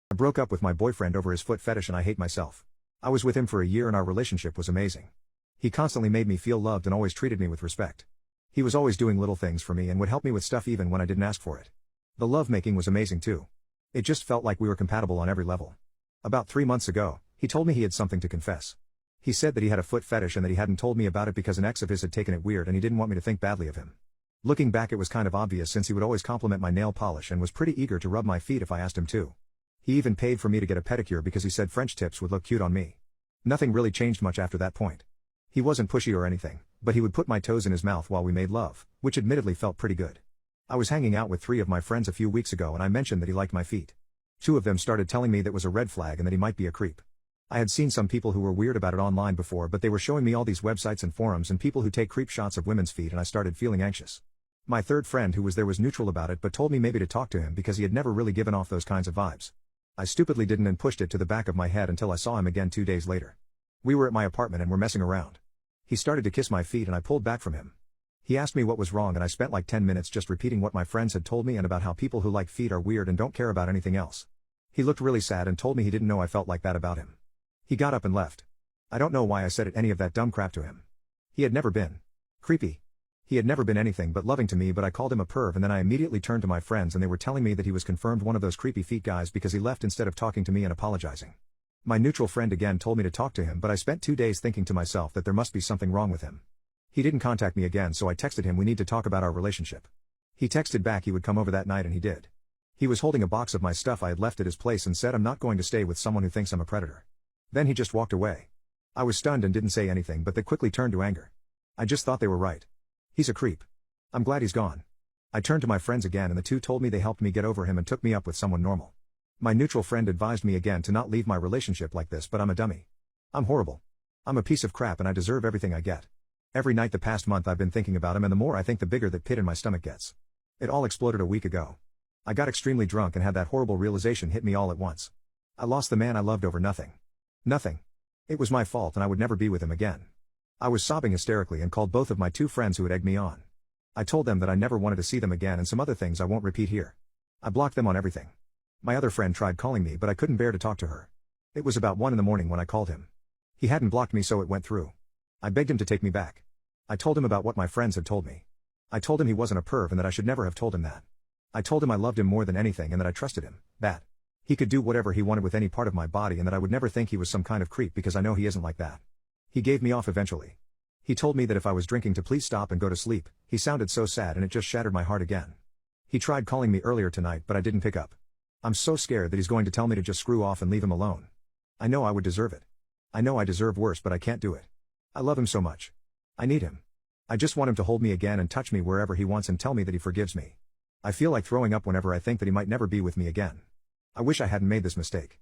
I broke up with my boyfriend over his foot fetish and I hate myself. I was with him for a year and our relationship was amazing. He constantly made me feel loved and always treated me with respect. He was always doing little things for me and would help me with stuff even when I didn't ask for it. The lovemaking was amazing too. It just felt like we were compatible on every level. About 3 months ago, he told me he had something to confess. He said that he had a foot fetish and that he hadn't told me about it because an ex of his had taken it weird and he didn't want me to think badly of him. Looking back, it was kind of obvious since he would always compliment my nail polish and was pretty eager to rub my feet if I asked him to. He even paid for me to get a pedicure because he said French tips would look cute on me. Nothing really changed much after that point. He wasn't pushy or anything, but he would put my toes in his mouth while we made love, which admittedly felt pretty good. I was hanging out with 3 of my friends a few weeks ago and I mentioned that he liked my feet. 2 of them started telling me that was a red flag and that he might be a creep. I had seen some people who were weird about it online before, but they were showing me all these websites and forums and people who take creep shots of women's feet and I started feeling anxious. My third friend who was there was neutral about it but told me maybe to talk to him because he had never really given off those kinds of vibes. I stupidly didn't and pushed it to the back of my head until I saw him again 2 days later. We were at my apartment and were messing around. He started to kiss my feet and I pulled back from him. He asked me what was wrong and I spent like 10 minutes just repeating what my friends had told me and about how people who like feet are weird and don't care about anything else. He looked really sad and told me he didn't know I felt like that about him. He got up and left. I don't know why I said any of that dumb crap to him. He had never been creepy. He had never been anything but loving to me, but I called him a perv and then I immediately turned to my friends and they were telling me that he was confirmed one of those creepy feet guys because he left instead of talking to me and apologizing. My neutral friend again told me to talk to him, but I spent 2 days thinking to myself that there must be something wrong with him. He didn't contact me again, so I texted him we need to talk about our relationship. He texted back he would come over that night and he did. He was holding a box of my stuff I had left at his place and said I'm not going to stay with someone who thinks I'm a predator. Then he just walked away. I was stunned and didn't say anything, but that quickly turned to anger. I just thought they were right. He's a creep. I'm glad he's gone. I turned to my friends again and the 2 told me they helped me get over him and took me up with someone normal. My neutral friend advised me again to not leave my relationship like this, but I'm a dummy. I'm horrible. I'm a piece of crap and I deserve everything I get. Every night the past month I've been thinking about him, and the more I think the bigger that pit in my stomach gets. It all exploded a week ago. I got extremely drunk and had that horrible realization hit me all at once. I lost the man I loved over nothing. Nothing. It was my fault and I would never be with him again. I was sobbing hysterically and called both of my 2 friends who had egged me on. I told them that I never wanted to see them again and some other things I won't repeat here. I blocked them on everything. My other friend tried calling me, but I couldn't bear to talk to her. It was about 1 in the morning when I called him. He hadn't blocked me, so it went through. I begged him to take me back. I told him about what my friends had told me. I told him he wasn't a perv and that I should never have told him that. I told him I loved him more than anything and that I trusted him, that he could do whatever he wanted with any part of my body and that I would never think he was some kind of creep because I know he isn't like that. He gave me off eventually. He told me that if I was drinking to please stop and go to sleep. He sounded so sad and it just shattered my heart again. He tried calling me earlier tonight but I didn't pick up. I'm so scared that he's going to tell me to just screw off and leave him alone. I know I would deserve it. I know I deserve worse, but I can't do it. I love him so much. I need him. I just want him to hold me again and touch me wherever he wants and tell me that he forgives me. I feel like throwing up whenever I think that he might never be with me again. I wish I hadn't made this mistake.